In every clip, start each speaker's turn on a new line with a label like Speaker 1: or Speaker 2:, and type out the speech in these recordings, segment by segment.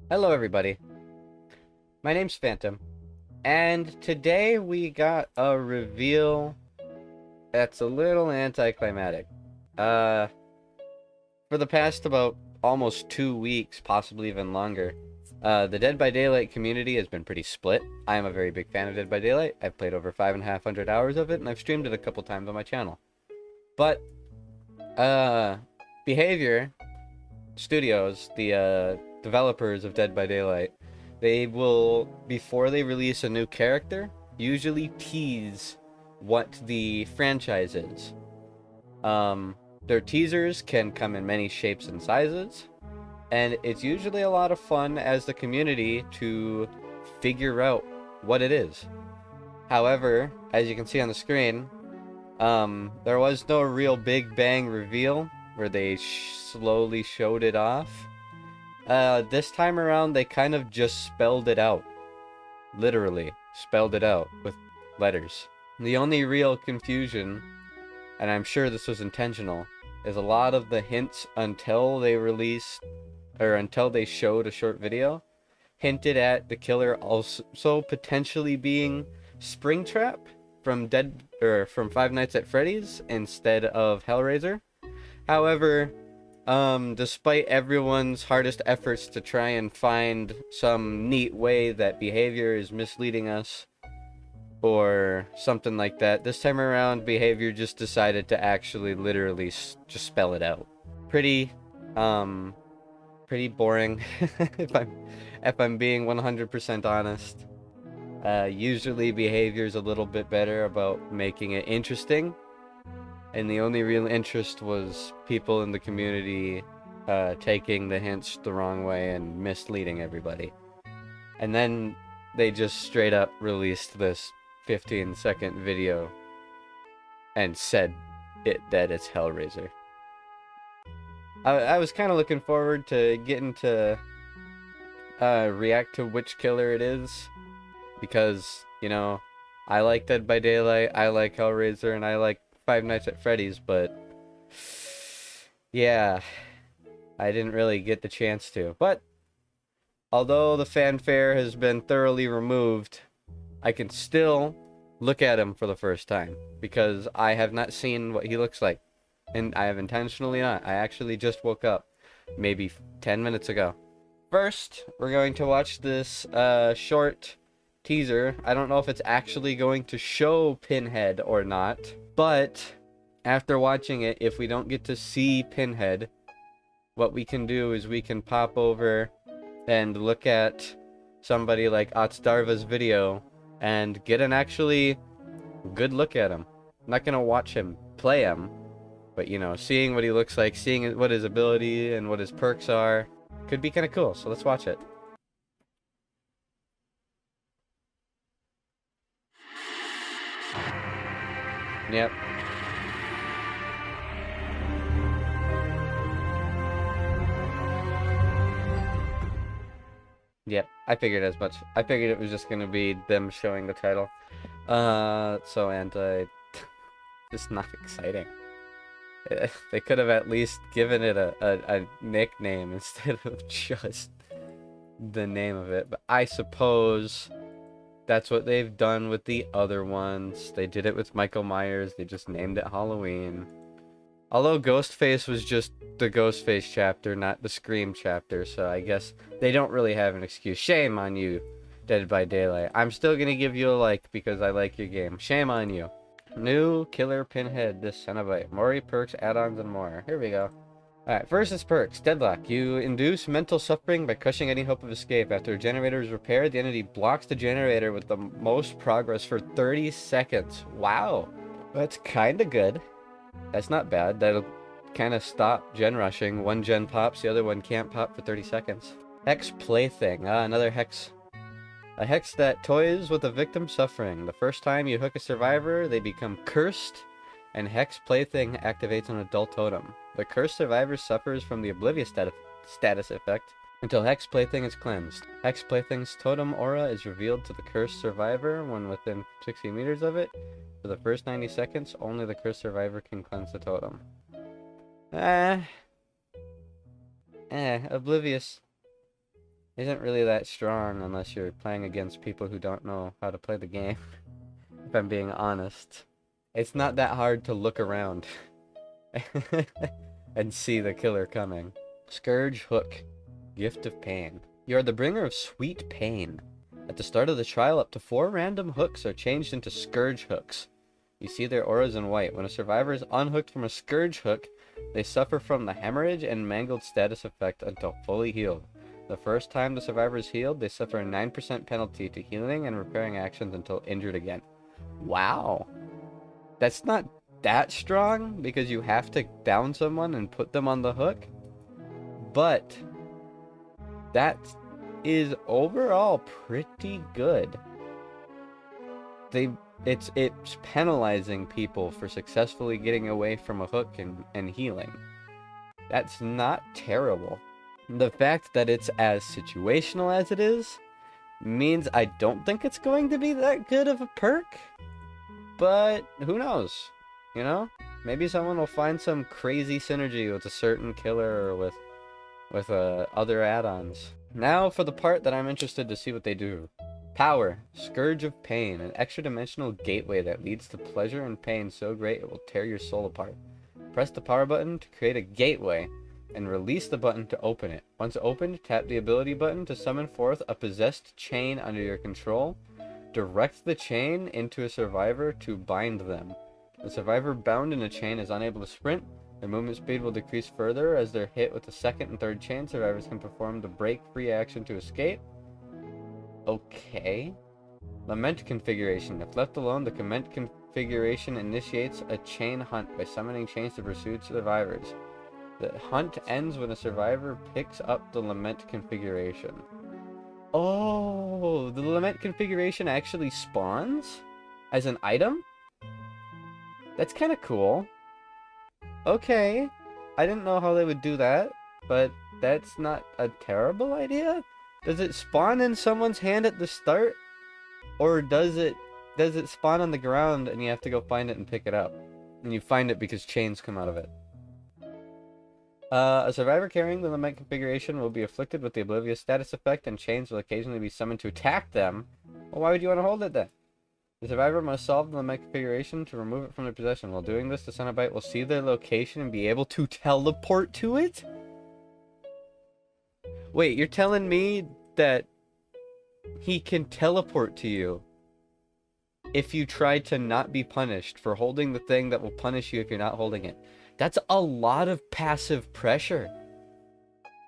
Speaker 1: Hello everybody, my name's Phantom, and today we got a reveal that's a little anticlimactic. For the past about almost 2 weeks, possibly even longer, the Dead by Daylight community has been pretty split. I am a very big fan of Dead by Daylight. I've played over 5,500 hours of it, and I've streamed it a couple times on my channel. But, Behavior Studios, the developers of Dead by Daylight, they will, before they release a new character, usually tease what the franchise is. Their teasers can come in many shapes and sizes, and it's usually a lot of fun as the community to figure out what it is. However, as you can see on the screen, there was no real big bang reveal where they slowly showed it off. This time around, they kind of just spelled it out. Literally, spelled it out with letters. The only real confusion, and I'm sure this was intentional, is a lot of the hints until they released, or until they showed a short video, hinted at the killer also potentially being Springtrap from from Five Nights at Freddy's instead of Hellraiser. However, despite everyone's hardest efforts to try and find some neat way that Behavior is misleading us, or something like that, this time around, Behavior just decided to actually literally just spell it out. Pretty boring, if I'm being 100% honest. Usually Behavior's a little bit better about making it interesting. And the only real interest was people in the community taking the hints the wrong way and misleading everybody. And then they just straight up released this 15-second video and said that it's Hellraiser. I was kind of looking forward to getting to react to which killer it is, because, you know, I like Dead by Daylight, I like Hellraiser, and I like Five Nights at Freddy's, but yeah, I didn't really get the chance to. But although the fanfare has been thoroughly removed, I can still look at him for the first time, because I have not seen what he looks like, and I have intentionally not. I actually just woke up maybe 10 minutes ago. First, we're going to watch this short teaser. I don't know if it's actually going to show Pinhead or not, but after watching it, if we don't get to see Pinhead, what we can do is we can pop over and look at somebody like Otsdarva's video and get an actually good look at him. I'm not gonna watch him play him, but, you know, seeing what he looks like, seeing what his ability and what his perks are, could be kind of cool. So let's watch it. Yep. Yep, I figured as much. I figured it was just gonna be them showing the title. So just not exciting. They could have at least given it a nickname instead of just the name of it. But I suppose that's what they've done with the other ones. They did it with Michael Myers. They just named it Halloween. Although Ghostface was just the Ghostface chapter, not the Scream chapter, so I guess they don't really have an excuse. Shame on you, Dead by Daylight. I'm still gonna give you a like because I like your game. Shame on you. New Killer Pinhead, this Cenobite. More perks, add-ons, and more. Here we go. Alright, first is perks. Deadlock. You induce mental suffering by crushing any hope of escape. After a generator is repaired, the entity blocks the generator with the most progress for 30 seconds. Wow. That's kinda good. That's not bad. That'll kind of stop gen rushing. One gen pops, the other one can't pop for 30 seconds. Hex Plaything. Another hex. A hex that toys with a victim suffering. The first time you hook a survivor, they become cursed, and Hex Plaything activates an adult totem. The cursed survivor suffers from the Oblivious status effect until Hex Plaything is cleansed. Hex Plaything's totem aura is revealed to the cursed survivor when within 60 meters of it. For the first 90 seconds, only the cursed survivor can cleanse the totem. Eh, Oblivious isn't really that strong unless you're playing against people who don't know how to play the game. If I'm being honest. It's not that hard to look around and see the killer coming. Scourge Hook. Gift of Pain. You are the bringer of sweet pain. At the start of the trial, up to 4 random hooks are changed into Scourge Hooks. You see their auras in white. When a survivor is unhooked from a Scourge Hook, they suffer from the hemorrhage and mangled status effect until fully healed. The first time the survivor is healed, they suffer a 9% penalty to healing and repairing actions until injured again. Wow. That's not that strong because you have to down someone and put them on the hook. But that is overall pretty good. It's penalizing people for successfully getting away from a hook and healing. That's not terrible. The fact that it's as situational as it is means I don't think it's going to be that good of a perk. But who knows? You know? Maybe someone will find some crazy synergy with a certain killer or with other add-ons. Now for the part that I'm interested to see what they do. Power. Scourge of Pain. An extra-dimensional gateway that leads to pleasure and pain so great it will tear your soul apart. Press the power button to create a gateway, and release the button to open it. Once opened, tap the ability button to summon forth a possessed chain under your control. Direct the chain into a survivor to bind them. The survivor bound in a chain is unable to sprint. Their movement speed will decrease further as they're hit with the second and third chain. Survivors can perform the break-free action to escape. Okay. Lament configuration. If left alone, the lament configuration initiates a chain hunt by summoning chains to pursue survivors. The hunt ends when a survivor picks up the lament configuration. Oh, the lament configuration actually spawns as an item? That's kind of cool. Okay. I didn't know how they would do that, but that's not a terrible idea. Does it spawn in someone's hand at the start? Or does it spawn on the ground and you have to go find it and pick it up? And you find it because chains come out of it. A survivor carrying the lament configuration will be afflicted with the oblivious status effect, and chains will occasionally be summoned to attack them. Well, why would you want to hold it then? The survivor must solve the lament configuration to remove it from their possession. While doing this, the Cenobite will see their location and be able to teleport to it? Wait, you're telling me that he can teleport to you if you try to not be punished for holding the thing that will punish you if you're not holding it? That's a lot of passive pressure.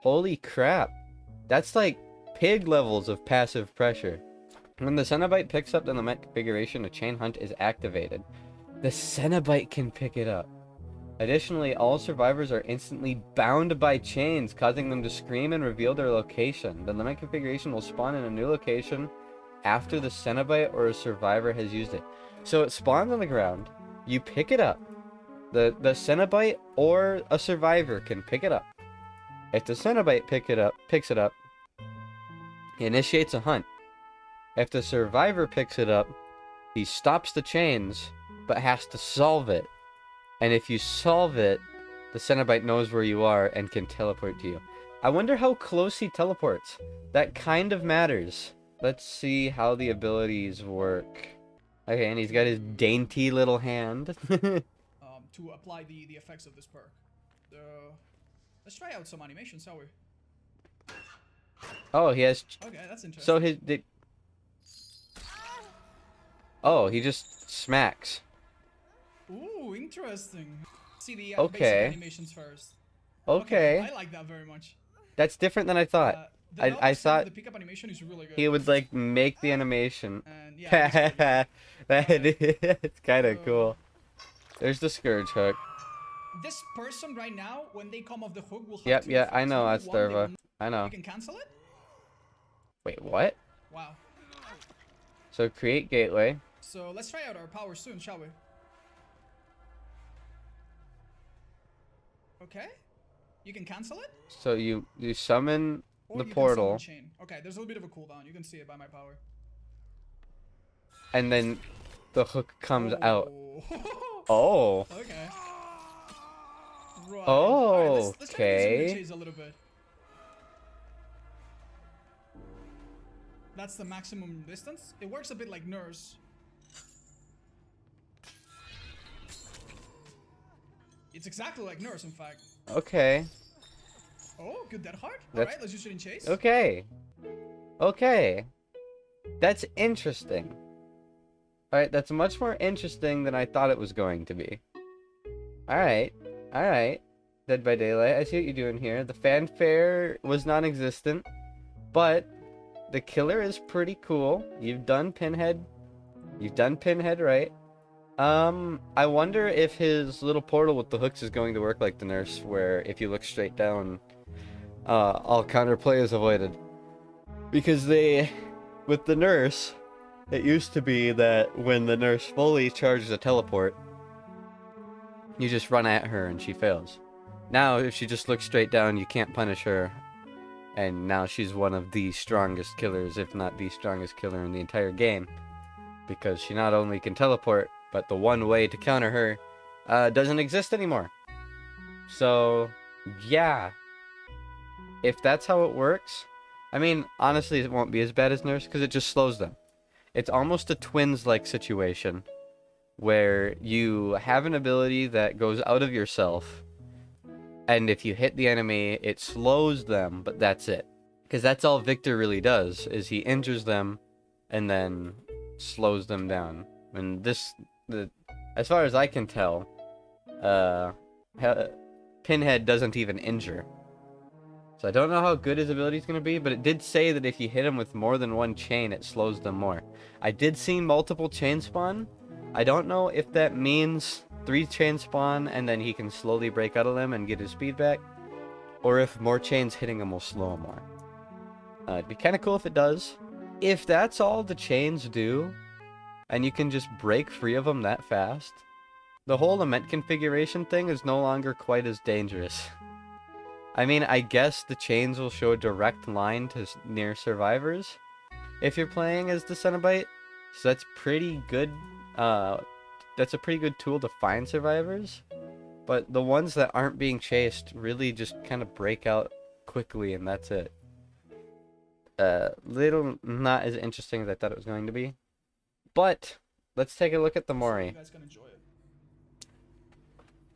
Speaker 1: Holy crap. That's like pig levels of passive pressure. When the Cenobite picks up the lament configuration, a chain hunt is activated. The Cenobite can pick it up. Additionally, all survivors are instantly bound by chains, causing them to scream and reveal their location. The lament configuration will spawn in a new location after the Cenobite or a survivor has used it. So it spawns on the ground, you pick it up. The Cenobite or a survivor can pick it up. If the Cenobite picks it up, he initiates a hunt. If the survivor picks it up, he stops the chains, but has to solve it. And if you solve it, the Cenobite knows where you are and can teleport to you. I wonder how close he teleports. That kind of matters. Let's see how the abilities work. Okay, and he's got his dainty little hand.
Speaker 2: To apply the effects of this perk. Let's try out some animations, shall we?
Speaker 1: Oh, he has...
Speaker 2: Okay, that's interesting.
Speaker 1: So oh, he just smacks.
Speaker 2: Ooh, interesting. See the
Speaker 1: okay.
Speaker 2: basic animations first.
Speaker 1: Okay.
Speaker 2: I like that very much.
Speaker 1: That's different than I thought. I thought
Speaker 2: the pickup animation is really good.
Speaker 1: he would like make the animation.
Speaker 2: And, yeah,
Speaker 1: It's kind of cool. There's the Scourge Hook.
Speaker 2: This person right now, when they come off the hook, will have
Speaker 1: Yep, I know, that's Thurva. I know.
Speaker 2: You can cancel it?
Speaker 1: Wait, what?
Speaker 2: Wow.
Speaker 1: So create gateway.
Speaker 2: So let's try out our power soon, shall we? Okay. You can cancel it?
Speaker 1: So you summon
Speaker 2: or
Speaker 1: the
Speaker 2: you
Speaker 1: portal.
Speaker 2: Can summon chain. Okay, there's a little bit of a cooldown. You can see it by my power.
Speaker 1: And then the hook comes out.
Speaker 2: Oh.
Speaker 1: Oh.
Speaker 2: Okay. Right.
Speaker 1: Oh,
Speaker 2: Alright, let's try to do
Speaker 1: okay.
Speaker 2: some chase a little bit. That's the maximum distance. It works a bit like Nurse. It's exactly like Nurse, in fact.
Speaker 1: Okay.
Speaker 2: Oh, good dead heart.
Speaker 1: That's-
Speaker 2: Alright, let's use it in chase.
Speaker 1: Okay. Okay. That's interesting. Alright, that's much more interesting than I thought it was going to be. Alright. Alright. Dead by Daylight. I see what you're doing here. The fanfare was non-existent. But the killer is pretty cool. You've done Pinhead. You've done Pinhead right. I wonder if his little portal with the hooks is going to work like the Nurse, where if you look straight down, all counterplay is avoided. Because with the Nurse, it used to be that when the Nurse fully charges a teleport, you just run at her and she fails. Now, if she just looks straight down, you can't punish her. And now she's one of the strongest killers, if not the strongest killer in the entire game. Because she not only can teleport, but the one way to counter her doesn't exist anymore. So, yeah. If that's how it works, I mean, honestly, it won't be as bad as Nurse, because it just slows them. It's almost a Twins-like situation, where you have an ability that goes out of yourself, and if you hit the enemy, it slows them, but that's it. Because that's all Victor really does, is he injures them, and then slows them down. And as far as I can tell, Pinhead doesn't even injure. So I don't know how good his ability is going to be, but it did say that if you hit him with more than one chain, it slows them more. I did see multiple chain spawn. I don't know if that means 3 chains spawn and then he can slowly break out of them and get his speed back, or if more chains hitting him will slow him more. It'd be kind of cool if it does. If that's all the chains do, and you can just break free of them that fast, the whole lament configuration thing is no longer quite as dangerous. I mean, I guess the chains will show a direct line to near survivors if you're playing as the Cenobite, so that's pretty good. That's a pretty good tool to find survivors, but the ones that aren't being chased really just kind of break out quickly, and that's it. Little not as interesting as I thought it was going to be, but let's take a look at the Mori.
Speaker 2: You guys can enjoy it.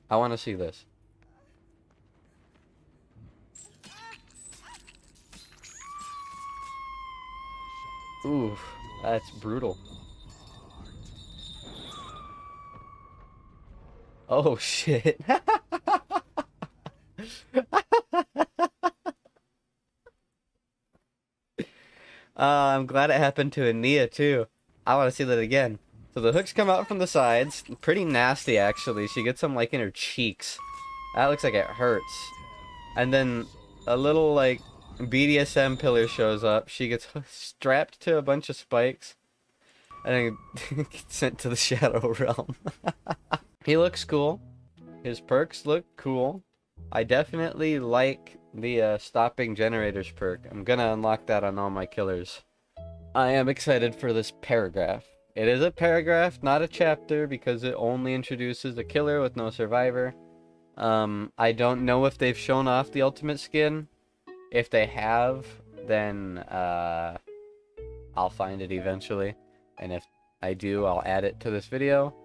Speaker 1: I want to see this. Ooh, that's brutal. Oh shit. I'm glad it happened to Ania too. I want to see that again. So the hooks come out from the sides. Pretty nasty actually. She gets them like in her cheeks. That looks like it hurts. And then a little like BDSM pillar shows up. She gets strapped to a bunch of spikes and then gets sent to the Shadow Realm. He looks cool. His perks look cool. I definitely like the stopping generators perk. I'm gonna unlock that on all my killers. I am excited for this paragraph. It is a paragraph, not a chapter, because it only introduces a killer with no survivor. I don't know if they've shown off the ultimate skin. If they have, then I'll find it eventually. And if I do, I'll add it to this video.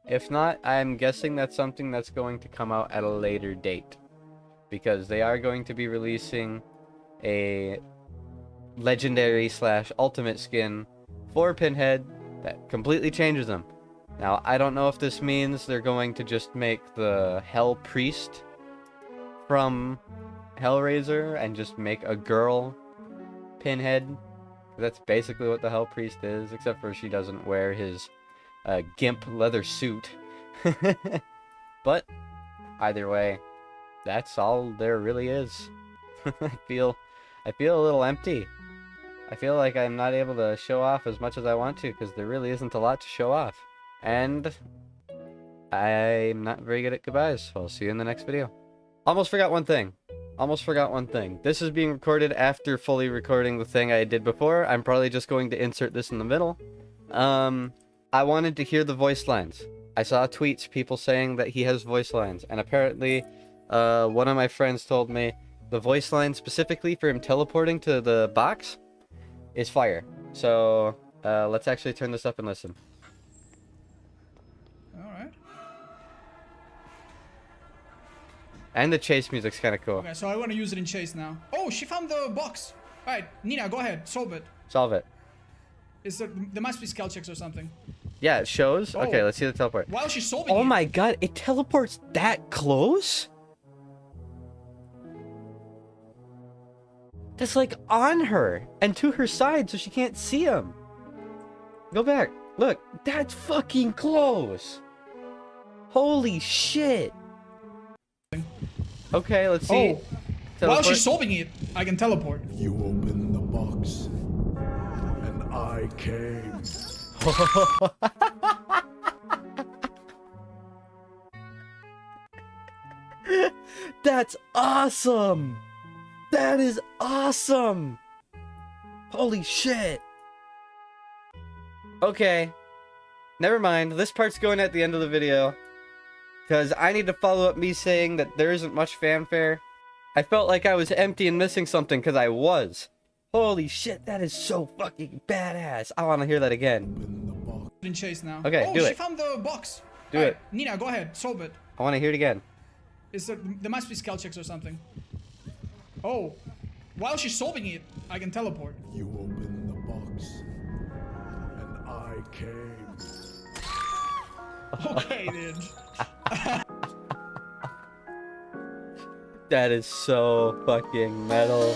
Speaker 1: If not, I'm guessing that's something that's going to come out at a later date, because they are going to be releasing a legendary / ultimate skin for Pinhead that completely changes him. Now, I don't know if this means they're going to just make the Hell Priest from Hellraiser and just make a girl Pinhead. That's basically what the Hell Priest is, except for she doesn't wear his gimp leather suit. But either way, that's all there really is. I feel a little empty. I feel like I'm not able to show off as much as I want to, because there really isn't a lot to show off. And I'm not very good at goodbyes, so I'll see you in the next video. Almost forgot one thing. This is being recorded after fully recording the thing I did before. I'm probably just going to insert this in the middle. I wanted to hear the voice lines. I saw tweets, people saying that he has voice lines, and apparently One of my friends told me the voice line specifically for him teleporting to the box is fire. So, let's actually turn this up and listen.
Speaker 2: Alright.
Speaker 1: And the chase music's kind of cool.
Speaker 2: Okay, so I want to use it in chase now. Oh, she found the box. Alright, Nina, go ahead. Solve it.
Speaker 1: Solve it.
Speaker 2: There must be skill checks or something.
Speaker 1: Yeah, it shows.
Speaker 2: Oh.
Speaker 1: Okay, let's see the teleport.
Speaker 2: While she's solving
Speaker 1: Oh
Speaker 2: it.
Speaker 1: my god, it teleports that close? That's like on her and to her side so she can't see him. Go back. Look, that's fucking close. Holy shit. Okay, let's see.
Speaker 2: Oh, while
Speaker 1: Teleport.
Speaker 2: she's solving it, I can teleport.
Speaker 3: You opened the box, and I came.
Speaker 1: That's awesome. That is awesome. Holy shit. Okay. Never mind. This part's going at the end of the video. Because I need to follow up me saying that there isn't much fanfare. I felt like I was empty and missing something because I was. Holy shit, that is so fucking badass. I want to hear that again.
Speaker 2: In chase now.
Speaker 1: Okay,
Speaker 2: oh,
Speaker 1: do
Speaker 2: she
Speaker 1: it.
Speaker 2: found the box.
Speaker 1: Do it.
Speaker 2: Nina, go ahead. Solve it.
Speaker 1: I want to hear it again.
Speaker 2: There must be skill checks or something. Oh, while she's solving it, I can teleport.
Speaker 3: You opened the box, and I came.
Speaker 2: Okay, dude.
Speaker 1: That is so fucking metal.